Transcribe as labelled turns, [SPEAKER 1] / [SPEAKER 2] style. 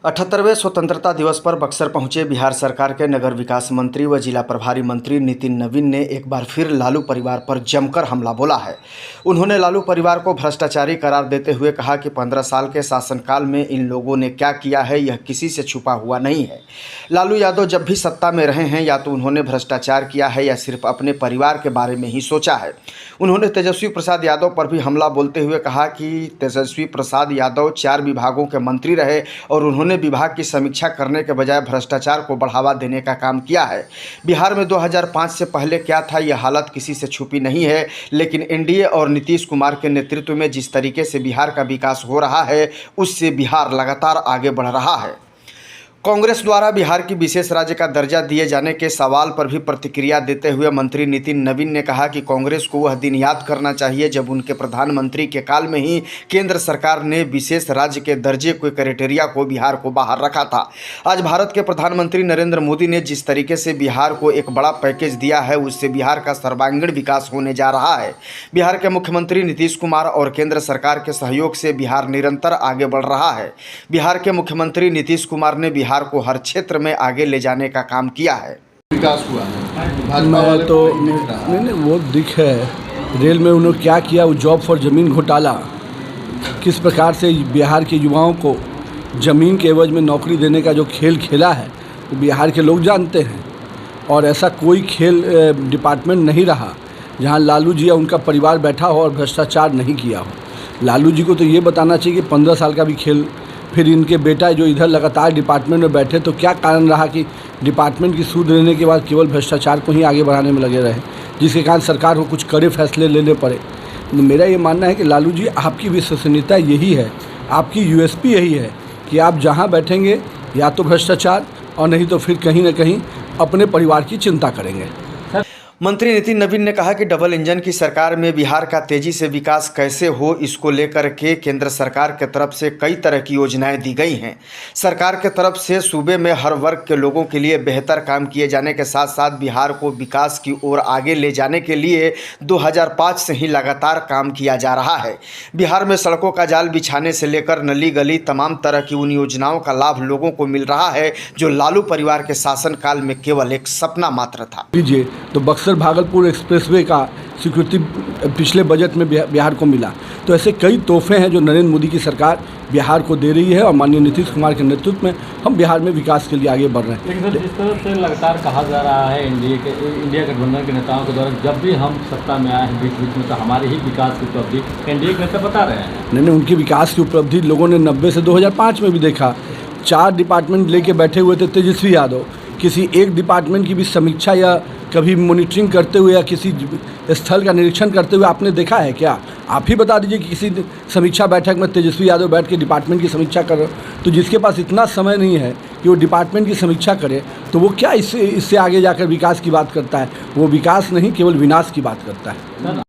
[SPEAKER 1] 78वें स्वतंत्रता दिवस पर बक्सर पहुंचे बिहार सरकार के नगर विकास मंत्री व जिला प्रभारी मंत्री नितिन नवीन ने एक बार फिर लालू परिवार पर जमकर हमला बोला है। उन्होंने लालू परिवार को भ्रष्टाचारी करार देते हुए कहा कि 15 साल के शासनकाल में इन लोगों ने क्या किया है यह किसी से छुपा हुआ नहीं है। लालू यादव जब भी सत्ता में रहे हैं या तो उन्होंने भ्रष्टाचार किया है या सिर्फ अपने परिवार के बारे में ही सोचा है। उन्होंने तेजस्वी प्रसाद यादव पर भी हमला बोलते हुए कहा कि तेजस्वी प्रसाद यादव 4 विभागों के मंत्री रहे और उन्होंने विभाग की समीक्षा करने के बजाय भ्रष्टाचार को बढ़ावा देने का काम किया है। बिहार में 2005 से पहले क्या था यह हालत किसी से छुपी नहीं है, लेकिन एनडीए और नीतीश कुमार के नेतृत्व में जिस तरीके से बिहार का विकास हो रहा है उससे बिहार लगातार आगे बढ़ रहा है। कांग्रेस द्वारा बिहार की विशेष राज्य का दर्जा दिए जाने के सवाल पर भी प्रतिक्रिया देते हुए मंत्री नितिन नवीन ने कहा कि कांग्रेस को वह दिन याद करना चाहिए जब उनके प्रधानमंत्री के काल में ही केंद्र सरकार ने विशेष राज्य के दर्जे के क्राइटेरिया को बिहार को बाहर रखा था। आज भारत के प्रधानमंत्री नरेंद्र मोदी ने जिस तरीके से बिहार को एक बड़ा पैकेज दिया है उससे बिहार का सर्वांगीण विकास होने जा रहा है। बिहार के मुख्यमंत्री नीतीश कुमार और केंद्र सरकार के सहयोग से बिहार निरंतर आगे बढ़ रहा है। बिहार के मुख्यमंत्री नीतीश कुमार ने बिहार को हर क्षेत्र में आगे ले जाने का काम किया है।
[SPEAKER 2] विकास हुआ है
[SPEAKER 3] मैं तो मैंने वो दिख है रेल में उन्होंने क्या किया, वो जॉब फॉर ज़मीन घोटाला, किस प्रकार से बिहार के युवाओं को ज़मीन के एवज में नौकरी देने का जो खेल खेला है वो बिहार के लोग जानते हैं। और ऐसा कोई खेल डिपार्टमेंट नहीं रहा जहां लालू जी या उनका परिवार बैठा हो और भ्रष्टाचार नहीं किया हो। लालू जी को तो ये बताना चाहिए कि 15 साल का भी खेल, फिर इनके बेटा जो इधर लगातार डिपार्टमेंट में बैठे तो क्या कारण रहा कि डिपार्टमेंट की सूद लेने के बाद केवल भ्रष्टाचार को ही आगे बढ़ाने में लगे रहे, जिसके कारण सरकार को कुछ कड़े फैसले लेने पड़े। तो मेरा ये मानना है कि लालू जी आपकी विश्वसनीयता यही है, आपकी यूएसपी यही है कि आप जहाँ बैठेंगे या तो भ्रष्टाचार और नहीं तो फिर कहीं ना कहीं अपने परिवार की चिंता करेंगे।
[SPEAKER 1] मंत्री नितिन नवीन ने कहा कि डबल इंजन की सरकार में बिहार का तेजी से विकास कैसे हो इसको लेकर के केंद्र सरकार के तरफ से कई तरह की योजनाएं दी गई हैं। सरकार के तरफ से सूबे में हर वर्ग के लोगों के लिए बेहतर काम किए जाने के साथ साथ बिहार को विकास की ओर आगे ले जाने के लिए 2005 से ही लगातार काम किया जा रहा है। बिहार में सड़कों का जाल बिछाने से लेकर नली गली तमाम तरह की उन योजनाओं का लाभ लोगों को मिल रहा है जो लालू परिवार के शासनकाल में केवल एक सपना मात्र था।
[SPEAKER 3] लीजिए तो बक्सर भागलपुर एक्सप्रेसवे का स्वीकृति पिछले बजट में बिहार को मिला। तो ऐसे कई तोहफे हैं जो नरेंद्र मोदी की सरकार बिहार को दे रही है और माननीय नीतीश कुमार के नेतृत्व में हम बिहार में विकास के लिए आगे बढ़ रहे हैं।
[SPEAKER 4] लेकिन सर जिस तरह से लगातार कहा जा रहा है इंडिया गठबंधन के नेताओं के द्वारा जब भी हम सत्ता में आए हैं बीच बीच में तो हमारी ही विकास की उपलब्धि एनडीए के नेता बता रहे हैं।
[SPEAKER 3] नहीं, उनकी विकास की उपलब्धि लोगों ने 90 से 2005 में भी देखा। 4 डिपार्टमेंट लेके बैठे हुए थे तेजस्वी यादव, किसी एक डिपार्टमेंट की भी समीक्षा या कभी मॉनिटरिंग करते हुए या किसी स्थल का निरीक्षण करते हुए आपने देखा है क्या? आप ही बता दीजिए कि किसी समीक्षा बैठक में तेजस्वी यादव बैठ के डिपार्टमेंट की समीक्षा कर रहे हो। तो जिसके पास इतना समय नहीं है कि वो डिपार्टमेंट की समीक्षा करे तो वो क्या इससे आगे जाकर विकास की बात करता है? वो विकास नहीं केवल विनाश की बात करता है।